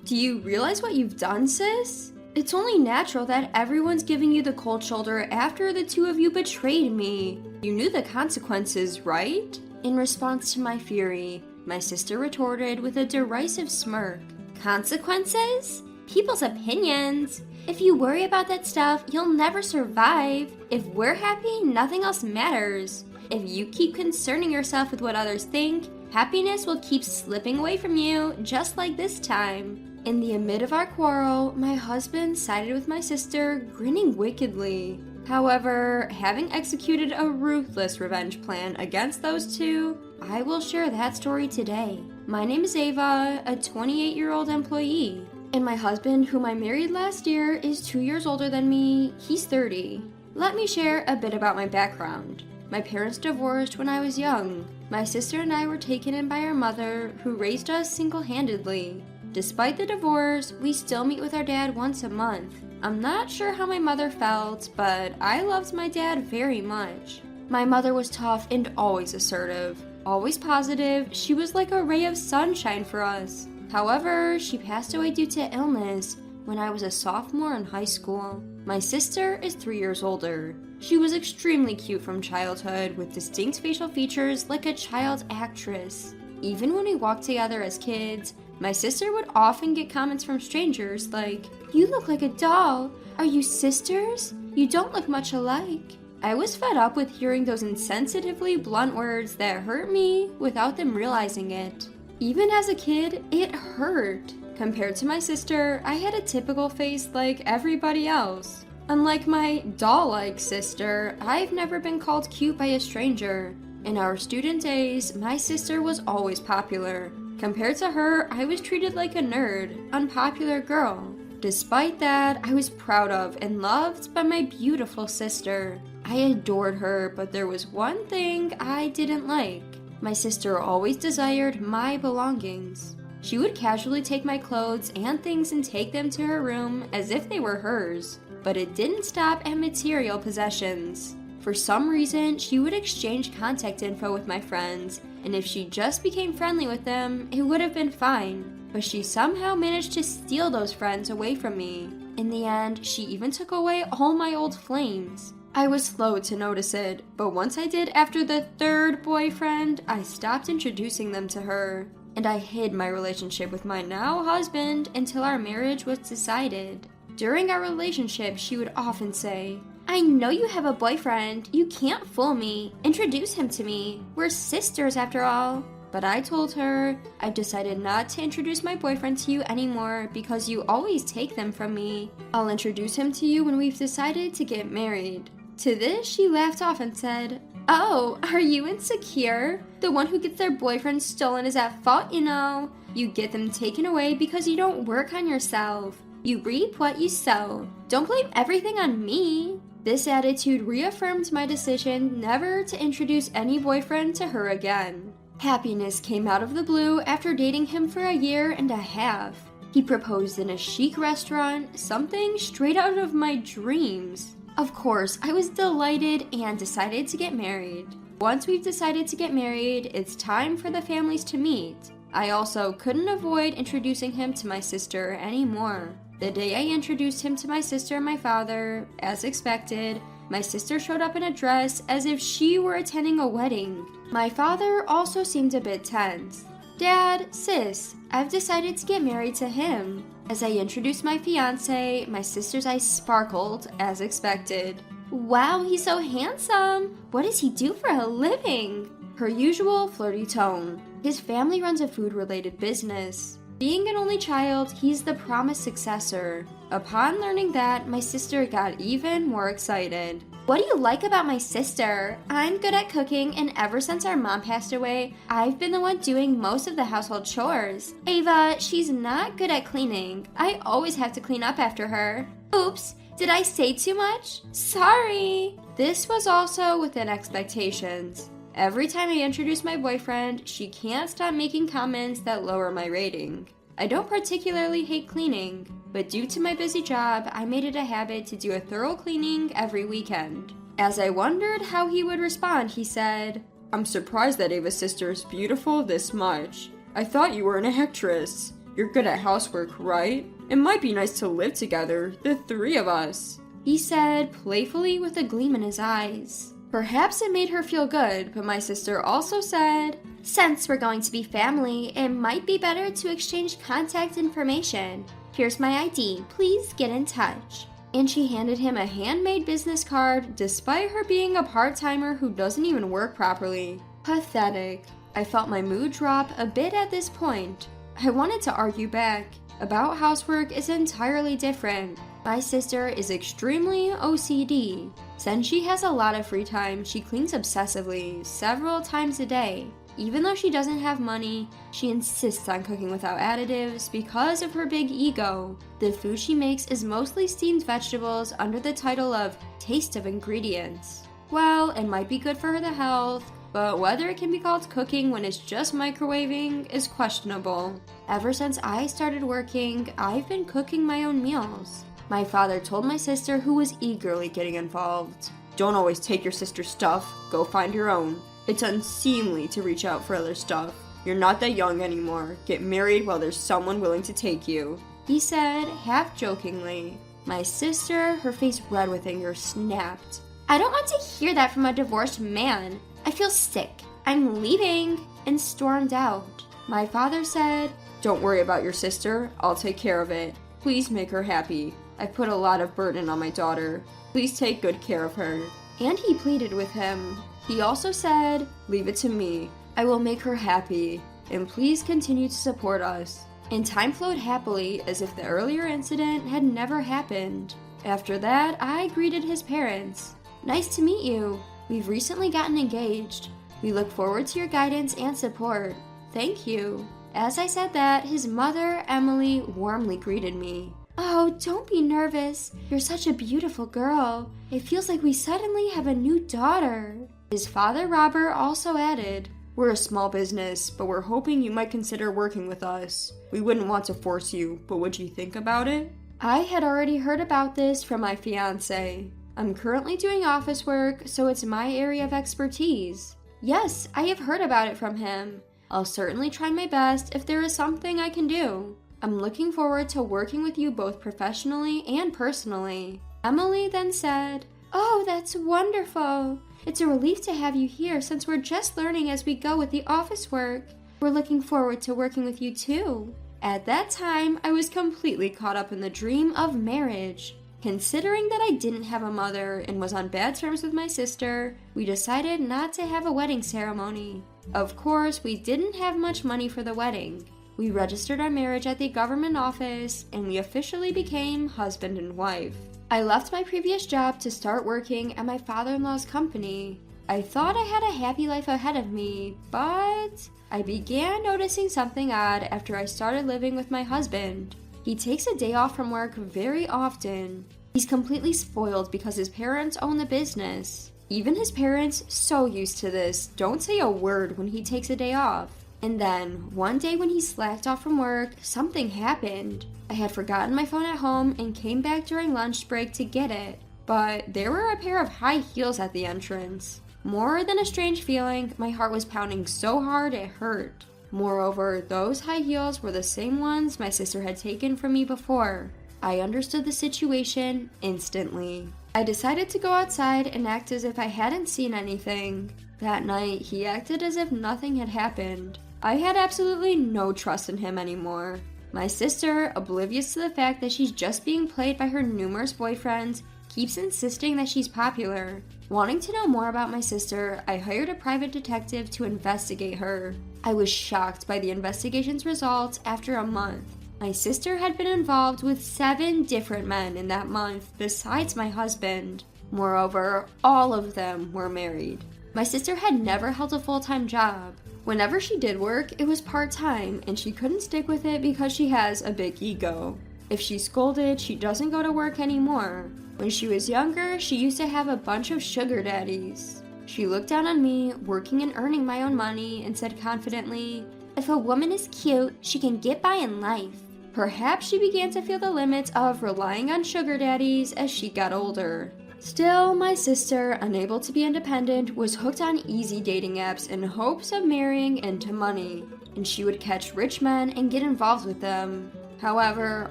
Do you realize what you've done, sis? It's only natural that everyone's giving you the cold shoulder after the two of you betrayed me. You knew the consequences, right? In response to my fury, my sister retorted with a derisive smirk. Consequences? People's opinions. If you worry about that stuff, you'll never survive. If we're happy, nothing else matters. If you keep concerning yourself with what others think, happiness will keep slipping away from you, just like this time. In the amid of our quarrel, my husband sided with my sister, grinning wickedly. However, having executed a ruthless revenge plan against those two, I will share that story today. My name is Ava, a 28-year-old employee, and my husband, whom I married last year, is 2 years older than me. He's 30. Let me share a bit about my background. My parents divorced when I was young. My sister and I were taken in by our mother, who raised us single-handedly. Despite the divorce, we still meet with our dad once a month. I'm not sure how my mother felt, but I loved my dad very much. My mother was tough and always assertive, always positive. She was like a ray of sunshine for us. However, she passed away due to illness when I was a sophomore in high school. My sister is 3 years older. She was extremely cute from childhood with distinct facial features like a child actress. Even when we walked together as kids, my sister would often get comments from strangers like, "You look like a doll. Are you sisters? You don't look much alike." I was fed up with hearing those insensitively blunt words that hurt me without them realizing it. Even as a kid, it hurt. Compared to my sister, I had a typical face like everybody else. Unlike my doll-like sister, I've never been called cute by a stranger. In our student days, my sister was always popular. Compared to her, I was treated like a nerd, unpopular girl. Despite that, I was proud of and loved by my beautiful sister. I adored her, but there was one thing I didn't like. My sister always desired my belongings. She would casually take my clothes and things and take them to her room as if they were hers. But it didn't stop at material possessions. For some reason, she would exchange contact info with my friends, and if she just became friendly with them, it would have been fine. But she somehow managed to steal those friends away from me. In the end, she even took away all my old flames. I was slow to notice it, but once I did after the third boyfriend, I stopped introducing them to her. And I hid my relationship with my now husband until our marriage was decided. During our relationship, she would often say, "I know you have a boyfriend. You can't fool me. Introduce him to me. We're sisters after all." But I told her, "I've decided not to introduce my boyfriend to you anymore because you always take them from me. I'll introduce him to you when we've decided to get married." To this, she laughed off and said, "Oh, are you insecure? The one who gets their boyfriend stolen is at fault, you know. You get them taken away because you don't work on yourself. You reap what you sow. Don't blame everything on me." This attitude reaffirmed my decision never to introduce any boyfriend to her again. Happiness came out of the blue after dating him for a year and a half. He proposed in a chic restaurant, something straight out of my dreams. Of course, I was delighted and decided to get married. Once we've decided to get married, it's time for the families to meet. I also couldn't avoid introducing him to my sister anymore. The day I introduced him to my sister and my father, as expected, my sister showed up in a dress as if she were attending a wedding. My father also seemed a bit tense. "Dad, sis, I've decided to get married to him." As I introduced my fiancé, my sister's eyes sparkled, as expected. "Wow, he's so handsome. What does he do for a living?" Her usual flirty tone. His family runs a food-related business. Being an only child, he's the promised successor. Upon learning that, my sister got even more excited. "What do you like about my sister? I'm good at cooking, and ever since our mom passed away, I've been the one doing most of the household chores. Ava, she's not good at cleaning. I always have to clean up after her. Oops, did I say too much? Sorry." This was also within expectations. Every time I introduce my boyfriend, she can't stop making comments that lower my rating. I don't particularly hate cleaning, but due to my busy job, I made it a habit to do a thorough cleaning every weekend. As I wondered how he would respond, he said, "I'm surprised that Ava's sister is beautiful this much. I thought you were an actress. You're good at housework, right? It might be nice to live together, the three of us," he said, playfully with a gleam in his eyes. Perhaps it made her feel good, but my sister also said, "Since we're going to be family, it might be better to exchange contact information. Here's my ID, please get in touch." And she handed him a handmade business card, despite her being a part-timer who doesn't even work properly. Pathetic. I felt my mood drop a bit at this point. I wanted to argue back. About housework is entirely different. My sister is extremely OCD. Since she has a lot of free time, she cleans obsessively, several times a day. Even though she doesn't have money, she insists on cooking without additives because of her big ego. The food she makes is mostly steamed vegetables under the title of taste of ingredients. Well, it might be good for the health, but whether it can be called cooking when it's just microwaving is questionable. Ever since I started working, I've been cooking my own meals. My father told my sister, who was eagerly getting involved, "Don't always take your sister's stuff, go find your own. It's unseemly to reach out for other stuff. You're not that young anymore. Get married while there's someone willing to take you," he said, half jokingly. My sister, her face red with anger, snapped, "I don't want to hear that from a divorced man. I feel sick. I'm leaving," and stormed out. My father said, "Don't worry about your sister. I'll take care of it. Please make her happy. I've put a lot of burden on my daughter. Please take good care of her." And he pleaded with him. He also said, "Leave it to me. I will make her happy. And please continue to support us." And time flowed happily as if the earlier incident had never happened. After that, I greeted his parents. "Nice to meet you. We've recently gotten engaged. We look forward to your guidance and support. Thank you." As I said that, his mother, Emily, warmly greeted me. "Oh, don't be nervous. You're such a beautiful girl. It feels like we suddenly have a new daughter." His father, Robert, also added, "We're a small business, but we're hoping you might consider working with us. We wouldn't want to force you, but would you think about it?" I had already heard about this from my fiancé. I'm currently doing office work, so it's my area of expertise. Yes, I have heard about it from him. I'll certainly try my best if there is something I can do. I'm looking forward to working with you both professionally and personally. Emily then said, "Oh, that's wonderful. It's a relief to have you here since we're just learning as we go with the office work. We're looking forward to working with you too." At that time, I was completely caught up in the dream of marriage. Considering that I didn't have a mother and was on bad terms with my sister, we decided not to have a wedding ceremony. Of course, we didn't have much money for the wedding. We registered our marriage at the government office, and we officially became husband and wife. I left my previous job to start working at my father-in-law's company. I thought I had a happy life ahead of me, but I began noticing something odd after I started living with my husband. He takes a day off from work very often. He's completely spoiled because his parents own the business. Even his parents, so used to this, don't say a word when he takes a day off. And then, one day when he slacked off from work, something happened. I had forgotten my phone at home and came back during lunch break to get it. But there were a pair of high heels at the entrance. More than a strange feeling, my heart was pounding so hard it hurt. Moreover, those high heels were the same ones my sister had taken from me before. I understood the situation instantly. I decided to go outside and act as if I hadn't seen anything. That night, he acted as if nothing had happened. I had absolutely no trust in him anymore. My sister, oblivious to the fact that she's just being played by her numerous boyfriends, keeps insisting that she's popular. Wanting to know more about my sister, I hired a private detective to investigate her. I was shocked by the investigation's results after a month. My sister had been involved with 7 different men in that month, besides my husband. Moreover, all of them were married. My sister had never held a full-time job. Whenever she did work, it was part-time, and she couldn't stick with it because she has a big ego. If she's scolded, she doesn't go to work anymore. When she was younger, she used to have a bunch of sugar daddies. She looked down on me, working and earning my own money, and said confidently, "If a woman is cute, she can get by in life." Perhaps she began to feel the limits of relying on sugar daddies as she got older. Still, my sister, unable to be independent, was hooked on easy dating apps in hopes of marrying into money, and she would catch rich men and get involved with them. However,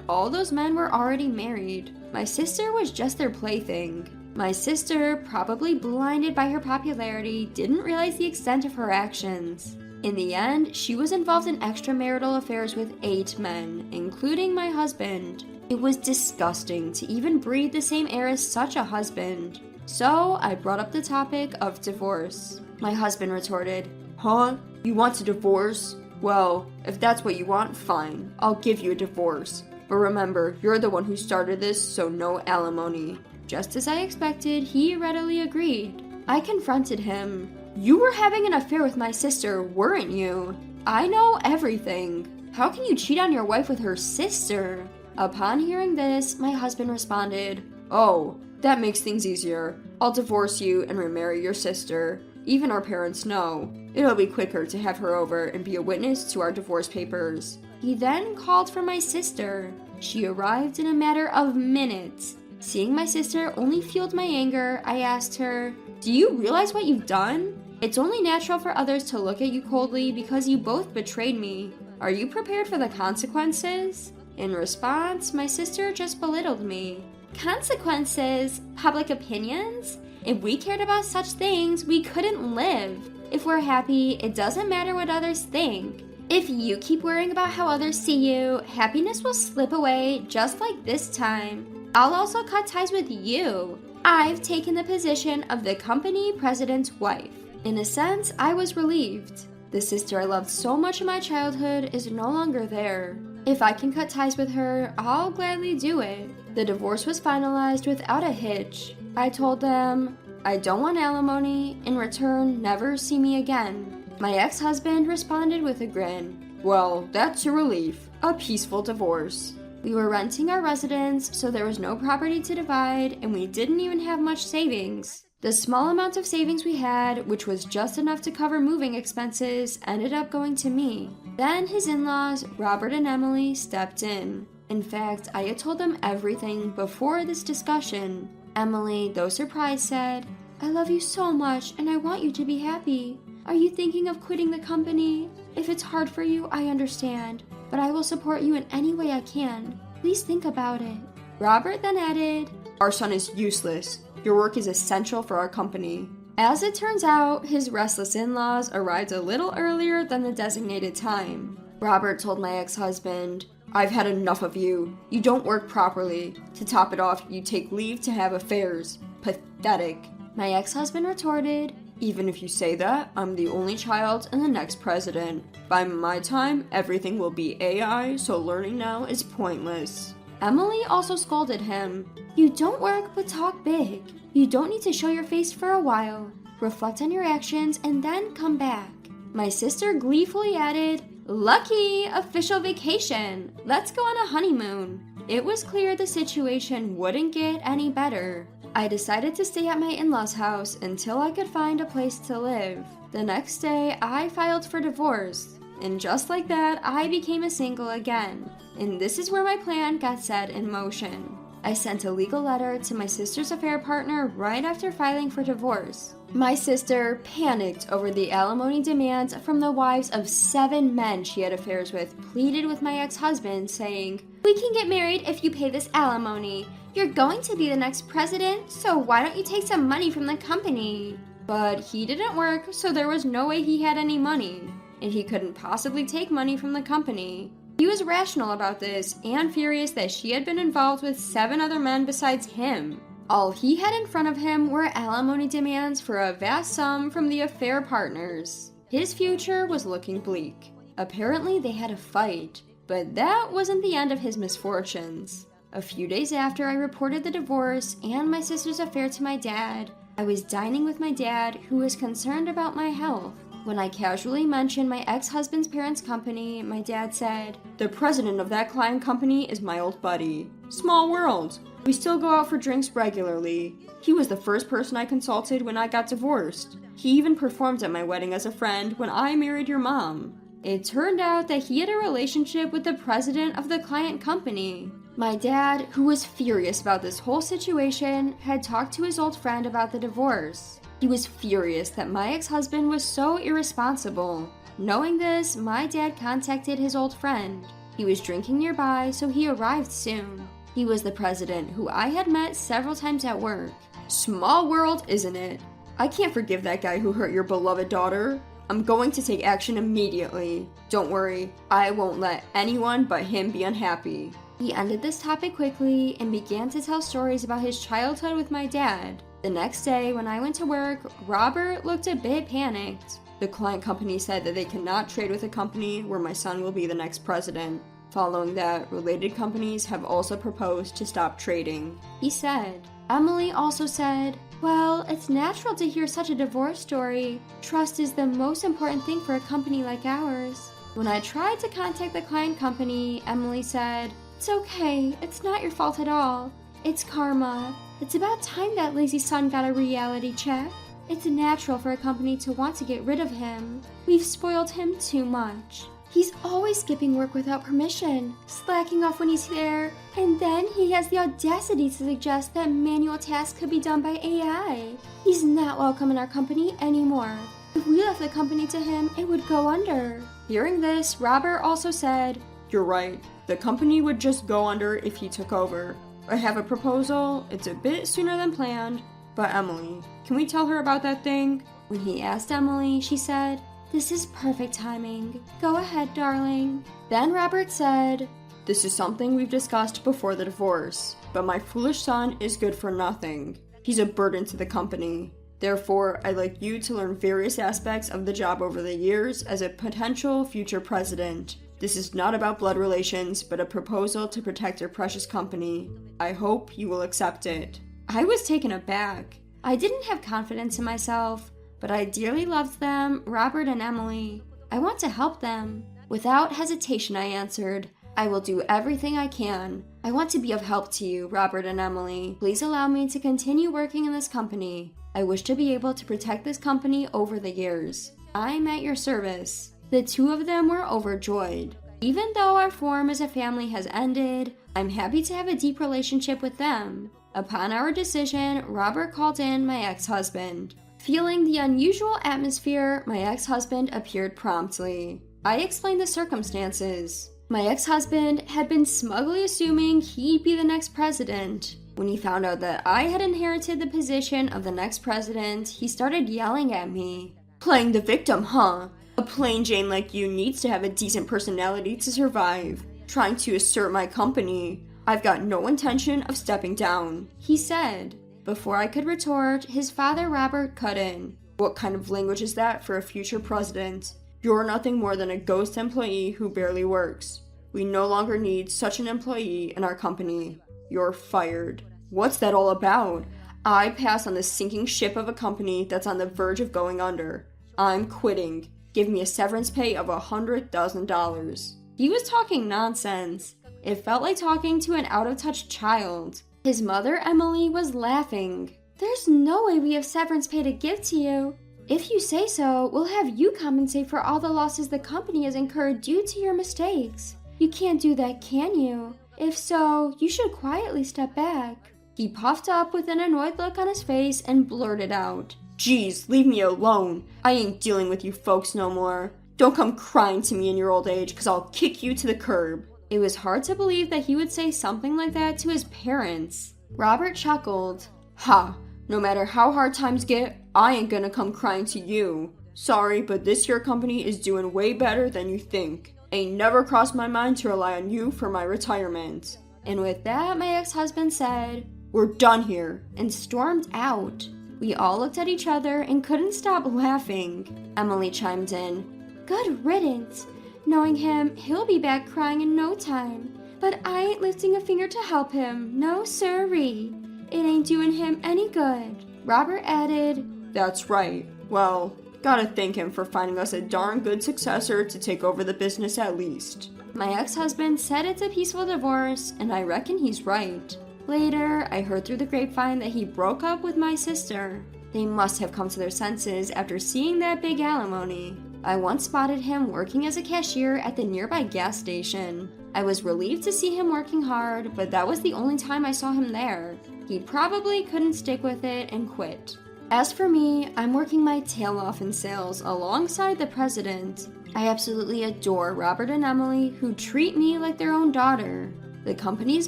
all those men were already married. My sister was just their plaything. My sister, probably blinded by her popularity, didn't realize the extent of her actions. In the end, she was involved in extramarital affairs with 8 men, including my husband. It was disgusting to even breathe the same air as such a husband. So I brought up the topic of divorce. My husband retorted, "Huh? You want a divorce? Well, if that's what you want, fine. I'll give you a divorce. But remember, you're the one who started this, so no alimony." Just as I expected, he readily agreed. I confronted him. "You were having an affair with my sister, weren't you? I know everything. How can you cheat on your wife with her sister?" Upon hearing this, my husband responded, "Oh, that makes things easier. I'll divorce you and remarry your sister. Even our parents know. It'll be quicker to have her over and be a witness to our divorce papers." He then called for my sister. She arrived in a matter of minutes. Seeing my sister only fueled my anger, I asked her, "Do you realize what you've done? It's only natural for others to look at you coldly because you both betrayed me. Are you prepared for the consequences?" In response, my sister just belittled me. "Consequences? Public opinions? If we cared about such things, we couldn't live. If we're happy, it doesn't matter what others think. If you keep worrying about how others see you, happiness will slip away just like this time. I'll also cut ties with you. I've taken the position of the company president's wife." In a sense, I was relieved. The sister I loved so much in my childhood is no longer there. If I can cut ties with her, I'll gladly do it. The divorce was finalized without a hitch. I told them, "I don't want alimony. In return, never see me again." My ex-husband responded with a grin. "Well, that's a relief. A peaceful divorce." We were renting our residence, so there was no property to divide, and we didn't even have much savings. The small amount of savings we had, which was just enough to cover moving expenses, ended up going to me. Then his in-laws, Robert and Emily, stepped in. In fact, I had told them everything before this discussion. Emily, though surprised, said, "I love you so much, and I want you to be happy. Are you thinking of quitting the company? If it's hard for you, I understand, but I will support you in any way I can. Please think about it." Robert then added, "Our son is useless. Your work is essential for our company." As it turns out, his restless in-laws arrived a little earlier than the designated time. Robert told my ex-husband, "I've had enough of you. You don't work properly. To top it off, you take leave to have affairs. Pathetic." My ex-husband retorted, "Even if you say that, I'm the only child and the next president. By my time, everything will be AI, so learning now is pointless." Emily also scolded him. "You don't work, but talk big. You don't need to show your face for a while. Reflect on your actions and then come back." My sister gleefully added, "Lucky, official vacation. Let's go on a honeymoon." It was clear the situation wouldn't get any better. I decided to stay at my in-laws' house until I could find a place to live. The next day, I filed for divorce. And just like that, I became a single again. And this is where my plan got set in motion. I sent a legal letter to my sister's affair partner right after filing for divorce. My sister panicked over the alimony demands from the wives of 7 men she had affairs with, pleaded with my ex-husband, saying, "We can get married if you pay this alimony. You're going to be the next president, so why don't you take some money from the company?" But he didn't work, so there was no way he had any money, and he couldn't possibly take money from the company. He was rational about this and furious that she had been involved with 7 other men besides him. All he had in front of him were alimony demands for a vast sum from the affair partners. His future was looking bleak. Apparently they had a fight, but that wasn't the end of his misfortunes. A few days after I reported the divorce and my sister's affair to my dad, I was dining with my dad, who was concerned about my health. When I casually mentioned my ex-husband's parents' company, my dad said, "The president of that client company is my old buddy. Small world. We still go out for drinks regularly. He was the first person I consulted when I got divorced. He even performed at my wedding as a friend when I married your mom." It turned out that he had a relationship with the president of the client company. My dad, who was furious about this whole situation, had talked to his old friend about the divorce. He was furious that my ex-husband was so irresponsible. Knowing this, my dad contacted his old friend. He was drinking nearby, so he arrived soon. He was the president, who I had met several times at work. Small world, isn't it? I can't forgive that guy who hurt your beloved daughter. I'm going to take action immediately. Don't worry, I won't let anyone but him be unhappy. He ended this topic quickly and began to tell stories about his childhood with my dad. The next day, when I went to work, Robert looked a bit panicked. The client company said that they cannot trade with a company where my son will be the next president. Following that, related companies have also proposed to stop trading. He said. Emily also said, well, it's natural to hear such a divorce story. Trust is the most important thing for a company like ours. When I tried to contact the client company, Emily said, it's okay, it's not your fault at all. It's karma. It's about time that lazy son got a reality check. It's natural for a company to want to get rid of him. We've spoiled him too much. He's always skipping work without permission, slacking off when he's there, and then he has the audacity to suggest that manual tasks could be done by AI. He's not welcome in our company anymore. If we left the company to him, it would go under. Hearing this, Robert also said, you're right. The company would just go under if he took over. I have a proposal. It's a bit sooner than planned. But Emily, can we tell her about that thing? When he asked Emily, she said, this is perfect timing. Go ahead, darling. Then Robert said, this is something we've discussed before the divorce, but my foolish son is good for nothing. He's a burden to the company. Therefore, I'd like you to learn various aspects of the job over the years as a potential future president. This is not about blood relations, but a proposal to protect your precious company. I hope you will accept it. I was taken aback. I didn't have confidence in myself, but I dearly loved them, Robert and Emily. I want to help them. Without hesitation, I answered, I will do everything I can. I want to be of help to you, Robert and Emily. Please allow me to continue working in this company. I wish to be able to protect this company over the years. I'm at your service. The two of them were overjoyed. Even though our form as a family has ended, I'm happy to have a deep relationship with them. Upon our decision, Robert called in my ex-husband. Feeling the unusual atmosphere, my ex-husband appeared promptly. I explained the circumstances. My ex-husband had been smugly assuming he'd be the next president. When he found out that I had inherited the position of the next president, he started yelling at me. Playing the victim, huh? A plain Jane like you needs to have a decent personality to survive. Trying to assert my company. I've got no intention of stepping down, he said. Before I could retort, his father Robert cut in. What kind of language is that for a future president? You're nothing more than a ghost employee who barely works. We no longer need such an employee in our company. You're fired. What's that all about? I pass on the sinking ship of a company that's on the verge of going under. I'm quitting. Give me a severance pay of $100,000. He was talking nonsense. It felt like talking to an out-of-touch child. His mother, Emily, was laughing. There's no way we have severance pay to give to you. If you say so, we'll have you compensate for all the losses the company has incurred due to your mistakes. You can't do that, can you? If so, you should quietly step back. He puffed up with an annoyed look on his face and blurted out, Geez, leave me alone. I ain't dealing with you folks no more. Don't come crying to me in your old age, 'cause I'll kick you to the curb. It was hard to believe that he would say something like that to his parents. Robert chuckled. Ha! No matter how hard times get, I ain't gonna come crying to you. Sorry, but this here company is doing way better than you think. Ain't never crossed my mind to rely on you for my retirement. And with that, my ex-husband said, We're done here, and stormed out. We all looked at each other and couldn't stop laughing. Emily chimed in. Good riddance. Knowing him, he'll be back crying in no time. But I ain't lifting a finger to help him, no sirree. It ain't doing him any good. Robert added, That's right. Well, gotta thank him for finding us a darn good successor to take over the business at least. My ex-husband said it's a peaceful divorce, and I reckon he's right. Later, I heard through the grapevine that he broke up with my sister. They must have come to their senses after seeing that big alimony. I once spotted him working as a cashier at the nearby gas station. I was relieved to see him working hard, but that was the only time I saw him there. He probably couldn't stick with it and quit. As for me, I'm working my tail off in sales alongside the president. I absolutely adore Robert and Emily, who treat me like their own daughter. The company is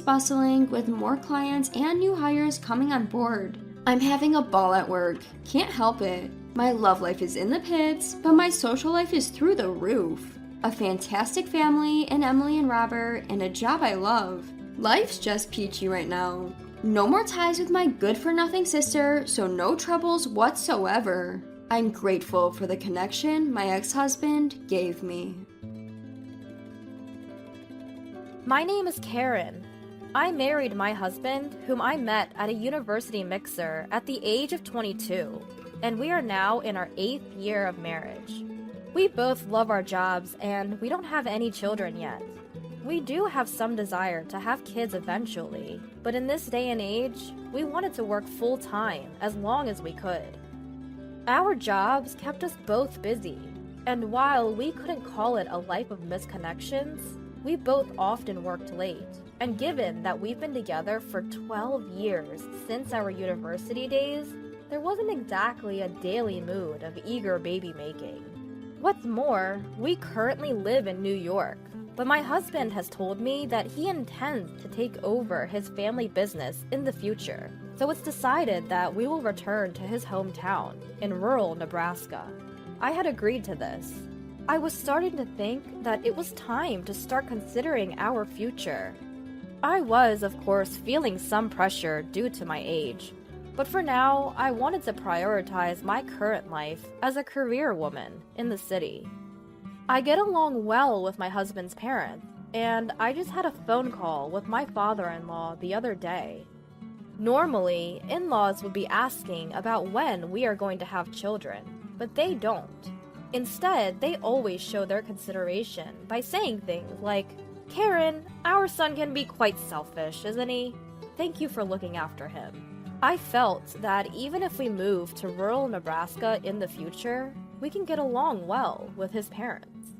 bustling, with more clients and new hires coming on board. I'm having a ball at work. Can't help it. My love life is in the pits, but my social life is through the roof. A fantastic family in Emily and Robert, and a job I love. Life's just peachy right now. No more ties with my good-for-nothing sister, so no troubles whatsoever. I'm grateful for the connection my ex-husband gave me. My name is Karen. I married my husband, whom I met at a university mixer at the age of 22, and we are now in our 8th year of marriage. We both love our jobs, and we don't have any children yet. We do have some desire to have kids eventually, but in this day and age, we wanted to work full-time as long as we could. Our jobs kept us both busy, and while we couldn't call it a life of misconnections, we both often worked late. And given that we've been together for 12 years since our university days, there wasn't exactly a daily mood of eager baby making. What's more, we currently live in New York, but my husband has told me that he intends to take over his family business in the future, so it's decided that we will return to his hometown in rural Nebraska. I had agreed to this. I was starting to think that it was time to start considering our future. I was, of course, feeling some pressure due to my age, but for now, I wanted to prioritize my current life as a career woman in the city. I get along well with my husband's parents, and I just had a phone call with my father-in-law the other day. Normally, in-laws would be asking about when we are going to have children, but they don't. Instead, they always show their consideration by saying things like, "Karen, our son can be quite selfish, isn't he? Thank you for looking after him." I felt that even if we move to rural Nebraska in the future, we can get along well with his parents.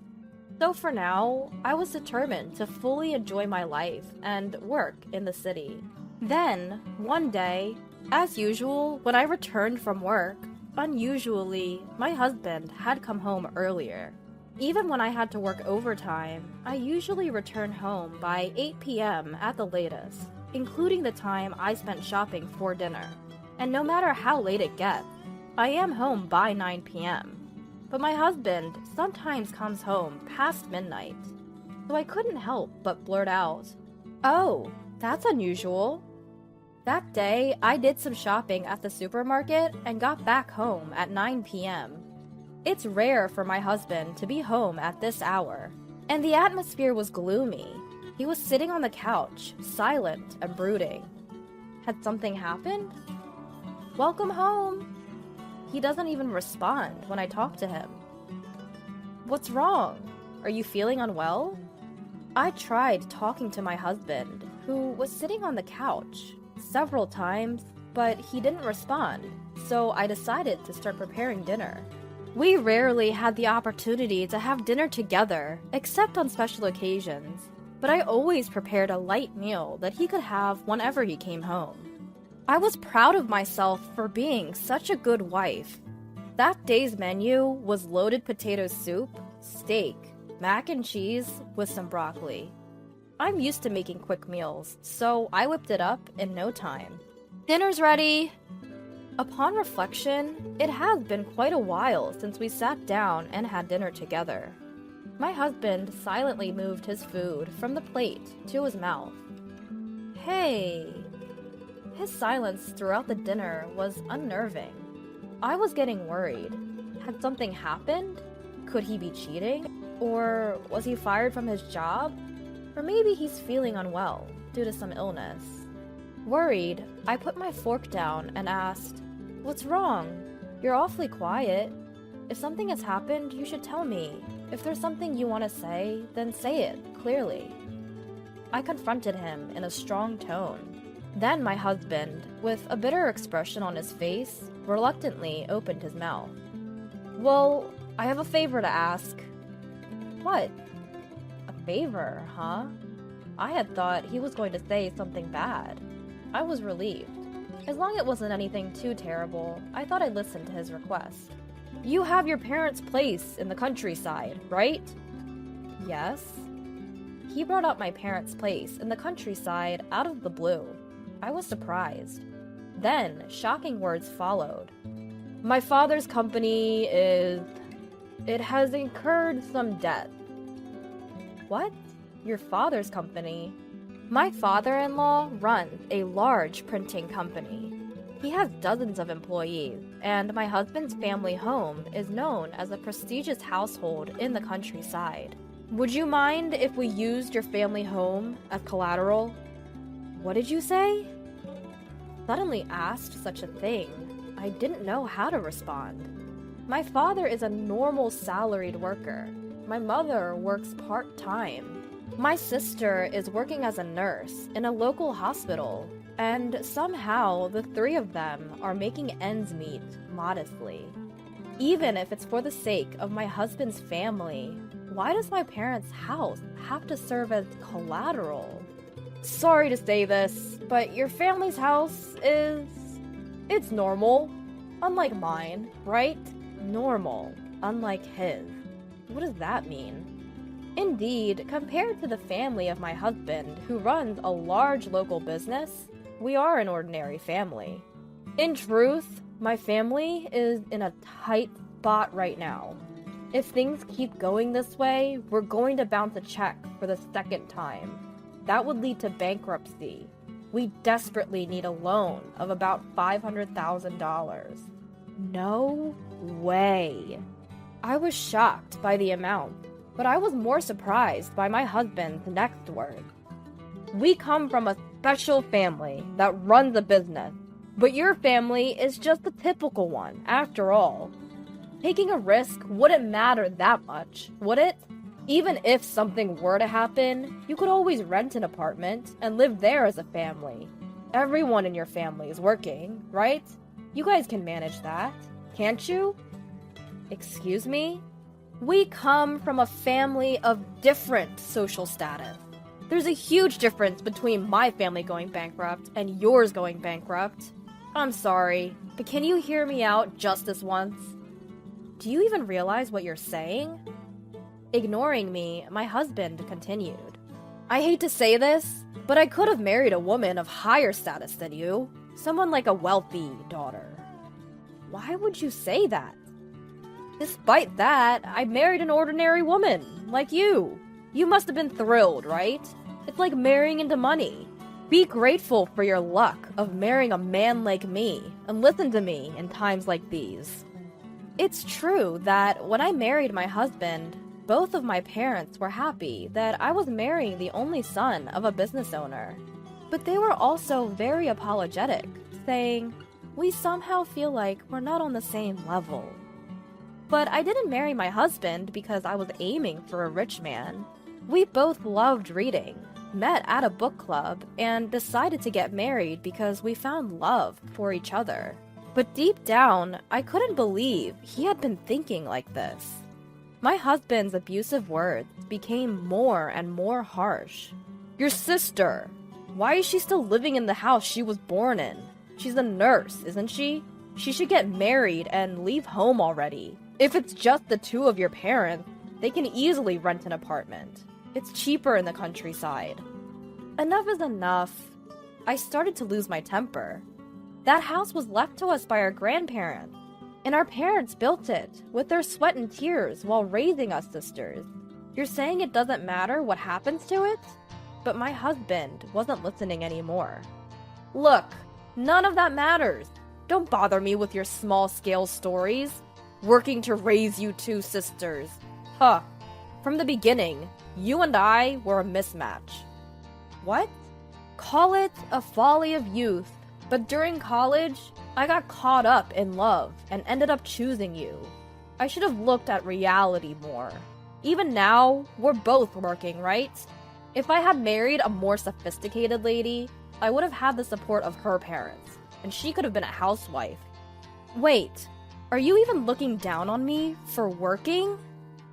So for now, I was determined to fully enjoy my life and work in the city. Then, one day, as usual, when I returned from work, unusually, my husband had come home earlier. Even when I had to work overtime, I usually return home by 8 p.m. at the latest, including the time I spent shopping for dinner. And no matter how late it gets, I am home by 9 p.m. But my husband sometimes comes home past midnight, so I couldn't help but blurt out, "Oh, that's unusual." That day, I did some shopping at the supermarket and got back home at 9 p.m. It's rare for my husband to be home at this hour, and the atmosphere was gloomy. He was sitting on the couch, silent and brooding. Had something happened? "Welcome home." He doesn't even respond when I talk to him. "What's wrong? Are you feeling unwell?" I tried talking to my husband, who was sitting on the couch, several times, but he didn't respond, so I decided to start preparing dinner. We rarely had the opportunity to have dinner together, except on special occasions, but I always prepared a light meal that he could have whenever he came home. I was proud of myself for being such a good wife. That day's menu was loaded potato soup, steak, mac and cheese with some broccoli. I'm used to making quick meals, so I whipped it up in no time. "Dinner's ready!" Upon reflection, it has been quite a while since we sat down and had dinner together. My husband silently moved his food from the plate to his mouth. "Hey!" His silence throughout the dinner was unnerving. I was getting worried. Had something happened? Could he be cheating? Or was he fired from his job? Or maybe he's feeling unwell due to some illness. Worried, I put my fork down and asked, "What's wrong? You're awfully quiet. If something has happened, you should tell me. If there's something you want to say, then say it clearly." I confronted him in a strong tone. Then my husband, with a bitter expression on his face, reluctantly opened his mouth. "Well, I have a favor to ask. What? A favor, huh? I had thought he was going to say something bad. I was relieved. As long as it wasn't anything too terrible, I thought I'd listen to his request. You have your parents' place in the countryside, right? Yes. He brought up my parents' place in the countryside out of the blue. I was surprised. Then, shocking words followed. My father's company it has incurred some debt. What? Your father's company? My father-in-law runs a large printing company. He has dozens of employees, and my husband's family home is known as a prestigious household in the countryside. Would you mind if we used your family home as collateral? What did you say? Suddenly asked such a thing, I didn't know how to respond. My father is a normal salaried worker. My mother works part-time. My sister is working as a nurse in a local hospital, and somehow the three of them are making ends meet modestly. Even if it's for the sake of my husband's family, why does my parents' house have to serve as collateral? Sorry to say this, but your family's house it's normal. Unlike mine, right? Normal. Unlike his. What does that mean? Indeed, compared to the family of my husband, who runs a large local business, we are an ordinary family. In truth, my family is in a tight spot right now. If things keep going this way, we're going to bounce a check for the second time. That would lead to bankruptcy. We desperately need a loan of about $500,000. No way. I was shocked by the amount, but I was more surprised by my husband's next word. We come from a special family that runs a business, but your family is just the typical one, after all. Taking a risk wouldn't matter that much, would it? Even if something were to happen, you could always rent an apartment and live there as a family. Everyone in your family is working, right? You guys can manage that, can't you? Excuse me? We come from a family of different social status. There's a huge difference between my family going bankrupt and yours going bankrupt. I'm sorry, but can you hear me out just this once? Do you even realize what you're saying? Ignoring me, my husband continued. I hate to say this, but I could have married a woman of higher status than you. Someone like a wealthy daughter. Why would you say that? Despite that, I married an ordinary woman, like you. You must have been thrilled, right? It's like marrying into money. Be grateful for your luck of marrying a man like me, and listen to me in times like these. It's true that when I married my husband, both of my parents were happy that I was marrying the only son of a business owner. But they were also very apologetic, saying, we somehow feel like we're not on the same level. But I didn't marry my husband because I was aiming for a rich man. We both loved reading, met at a book club, and decided to get married because we found love for each other. But deep down, I couldn't believe he had been thinking like this. My husband's abusive words became more and more harsh. Your sister! Why is she still living in the house she was born in? She's a nurse, isn't she? She should get married and leave home already. If it's just the two of your parents, they can easily rent an apartment. It's cheaper in the countryside. Enough is enough. I started to lose my temper. That house was left to us by our grandparents, and our parents built it with their sweat and tears while raising us sisters. You're saying it doesn't matter what happens to it? But my husband wasn't listening anymore. Look, none of that matters. Don't bother me with your small-scale stories. Working to raise you two sisters. Huh. From the beginning, you and I were a mismatch. What? Call it a folly of youth, but during college, I got caught up in love and ended up choosing you. I should have looked at reality more. Even now, we're both working, right? If I had married a more sophisticated lady, I would have had the support of her parents, and she could have been a housewife. Wait, Are you even looking down on me for working?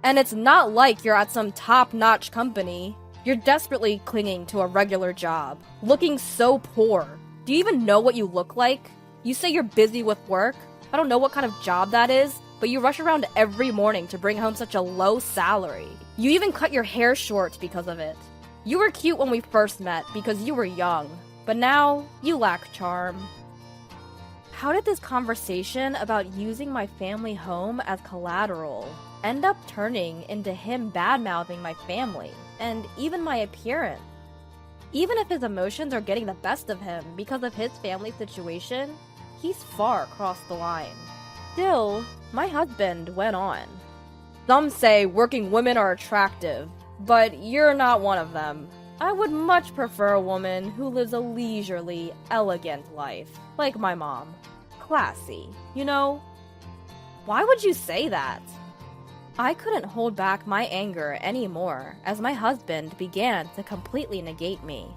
And it's not like you're at some top-notch company. You're desperately clinging to a regular job, looking so poor. Do you even know what you look like? You say you're busy with work. I don't know what kind of job that is, but you rush around every morning to bring home such a low salary. You even cut your hair short because of it. You were cute when we first met because you were young, but now you lack charm. How did this conversation about using my family home as collateral end up turning into him bad-mouthing my family and even my appearance? Even if his emotions are getting the best of him because of his family situation, he's far across the line. Still, my husband went on. Some say working women are attractive, but you're not one of them. I would much prefer a woman who lives a leisurely, elegant life, like my mom. Classy, you know? Why would you say that? I couldn't hold back my anger anymore as my husband began to completely negate me.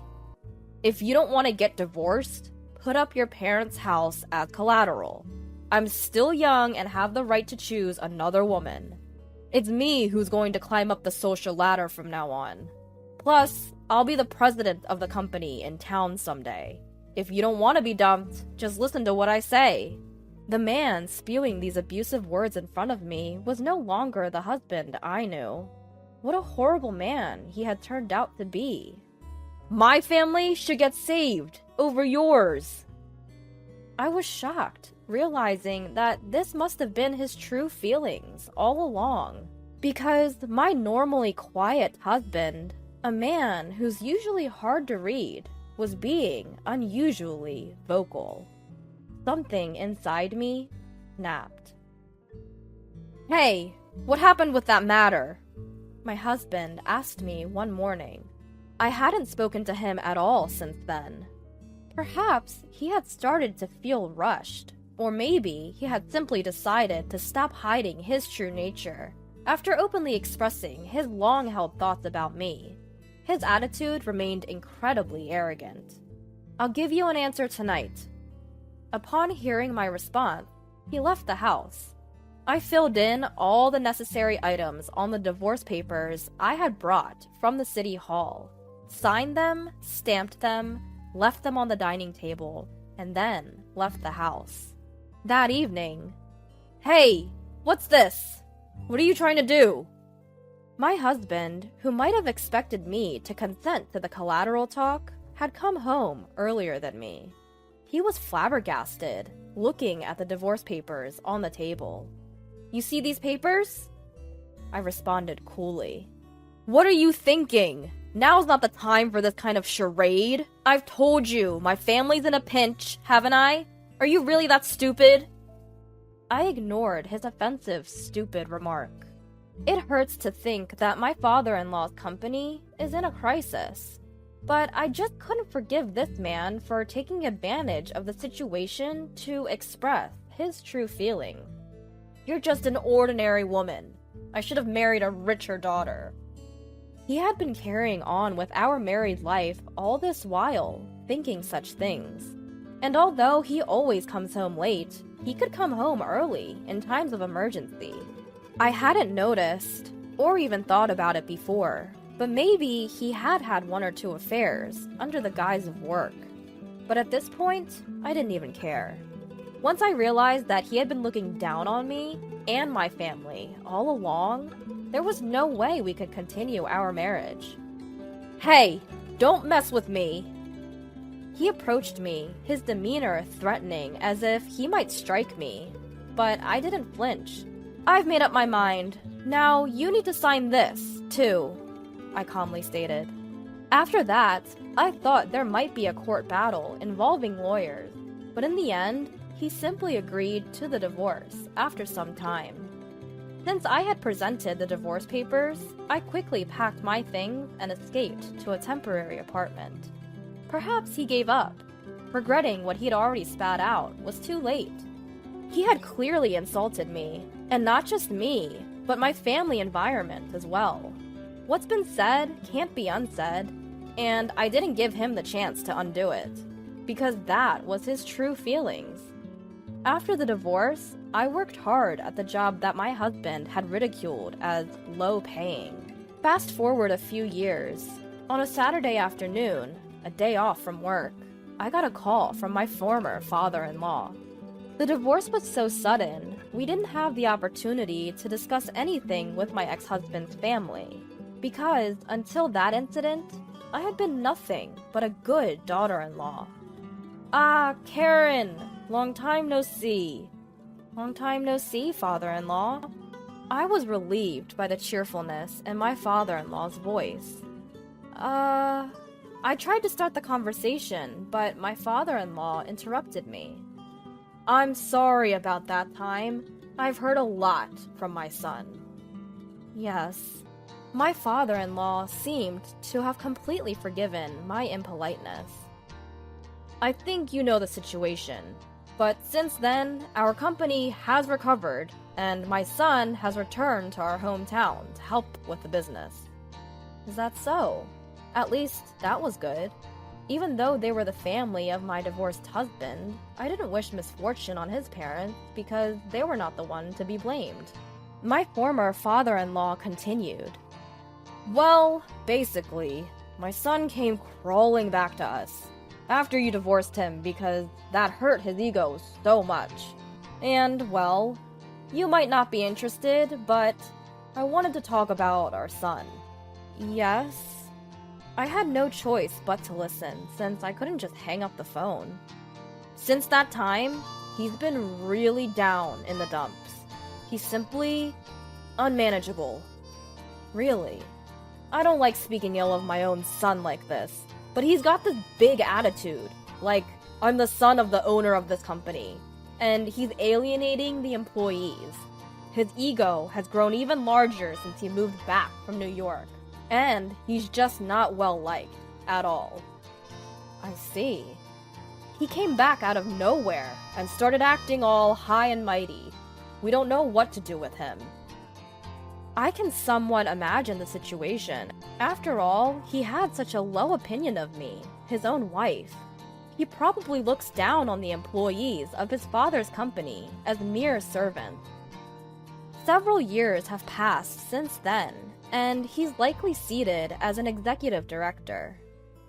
If you don't want to get divorced, put up your parents' house as collateral. I'm still young and have the right to choose another woman. It's me who's going to climb up the social ladder from now on. Plus, I'll be the president of the company in town someday. If you don't want to be dumped, just listen to what I say. The man spewing these abusive words in front of me was no longer the husband I knew. What a horrible man he had turned out to be. My family should get saved over yours. I was shocked, realizing that this must have been his true feelings all along. Because my normally quiet husband, a man who's usually hard to read, was being unusually vocal. Something inside me snapped. Hey, what happened with that matter? My husband asked me one morning. I hadn't spoken to him at all since then. Perhaps he had started to feel rushed, or maybe he had simply decided to stop hiding his true nature after openly expressing his long-held thoughts about me. His attitude remained incredibly arrogant. I'll give you an answer tonight. Upon hearing my response, he left the house. I filled in all the necessary items on the divorce papers I had brought from the city hall, signed them, stamped them, left them on the dining table, and then left the house. That evening, "Hey, what's this? What are you trying to do?" My husband, who might have expected me to consent to the collateral talk, had come home earlier than me. He was flabbergasted, looking at the divorce papers on the table. "You see these papers?" I responded coolly. "What are you thinking? Now's not the time for this kind of charade. I've told you, my family's in a pinch, haven't I? Are you really that stupid?" I ignored his offensive, stupid remark. It hurts to think that my father-in-law's company is in a crisis. But I just couldn't forgive this man for taking advantage of the situation to express his true feelings. "You're just an ordinary woman. I should have married a richer daughter." He had been carrying on with our married life all this while, thinking such things. And although he always comes home late, he could come home early in times of emergency. I hadn't noticed, or even thought about it before, but maybe he had had one or two affairs under the guise of work. But at this point, I didn't even care. Once I realized that he had been looking down on me and my family all along, there was no way we could continue our marriage. "Hey, don't mess with me!" He approached me, his demeanor threatening as if he might strike me, but I didn't flinch. "I've made up my mind. Now you need to sign this, too," I calmly stated. After that, I thought there might be a court battle involving lawyers, but in the end, he simply agreed to the divorce after some time. Since I had presented the divorce papers, I quickly packed my things and escaped to a temporary apartment. Perhaps he gave up, regretting what he'd already spat out was too late. He had clearly insulted me, and not just me, but my family environment as well. What's been said can't be unsaid, and I didn't give him the chance to undo it, because that was his true feelings. After the divorce, I worked hard at the job that my husband had ridiculed as low-paying. Fast forward a few years. On a Saturday afternoon, a day off from work, I got a call from my former father-in-law. The divorce was so sudden, we didn't have the opportunity to discuss anything with my ex-husband's family, because until that incident, I had been nothing but a good daughter-in-law. Ah, Karen! Long time no see. Long time no see, father-in-law. I was relieved by the cheerfulness in my father-in-law's voice. I tried to start the conversation, but my father-in-law interrupted me. I'm sorry about that time. I've heard a lot from my son. Yes, my father-in-law seemed to have completely forgiven my impoliteness. I think you know the situation, but since then, our company has recovered, and my son has returned to our hometown to help with the business. Is that so? At least, that was good. Even though they were the family of my divorced husband, I didn't wish misfortune on his parents because they were not the one to be blamed. My former father-in-law continued. Well, basically, my son came crawling back to us after you divorced him because that hurt his ego so much. And, well, you might not be interested, but I wanted to talk about our son. Yes? I had no choice but to listen, since I couldn't just hang up the phone. Since that time, he's been really down in the dumps. He's simply unmanageable. Really. I don't like speaking ill of my own son like this, but he's got this big attitude, like, I'm the son of the owner of this company, and he's alienating the employees. His ego has grown even larger since he moved back from New York. And he's just not well-liked at all. I see. He came back out of nowhere and started acting all high and mighty. We don't know what to do with him. I can somewhat imagine the situation. After all, he had such a low opinion of me, his own wife. He probably looks down on the employees of his father's company as mere servants. Several years have passed since then, and he's likely seated as an executive director.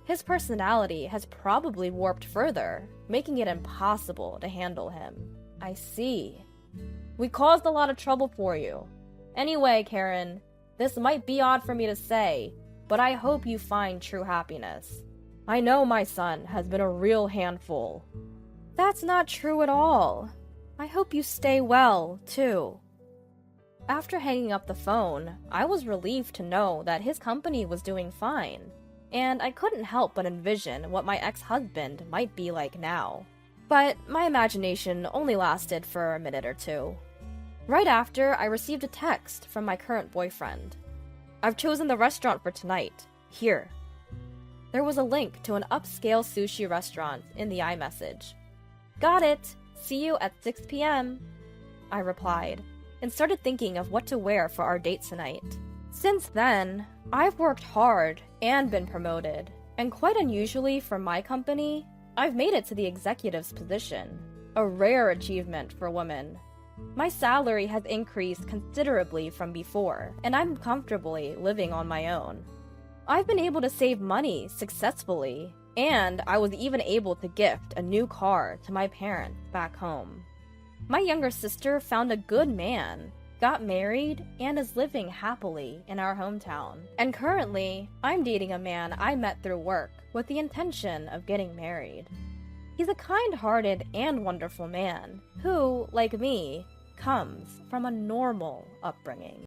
His personality has probably warped further, making it impossible to handle him. I see. We caused a lot of trouble for you. Anyway, Karen, this might be odd for me to say, but I hope you find true happiness. I know my son has been a real handful. That's not true at all. I hope you stay well, too. After hanging up the phone, I was relieved to know that his company was doing fine, and I couldn't help but envision what my ex-husband might be like now. But my imagination only lasted for a minute or two. Right after, I received a text from my current boyfriend. I've chosen the restaurant for tonight. Here. There was a link to an upscale sushi restaurant in the iMessage. Got it! See you at 6 p.m. I replied, and started thinking of what to wear for our date tonight. Since then, I've worked hard and been promoted, and quite unusually for my company, I've made it to the executive's position, a rare achievement for women. My salary has increased considerably from before, and I'm comfortably living on my own. I've been able to save money successfully, and I was even able to gift a new car to my parents back home. My younger sister found a good man, got married, and is living happily in our hometown. And currently, I'm dating a man I met through work with the intention of getting married. He's a kind-hearted and wonderful man who, like me, comes from a normal upbringing.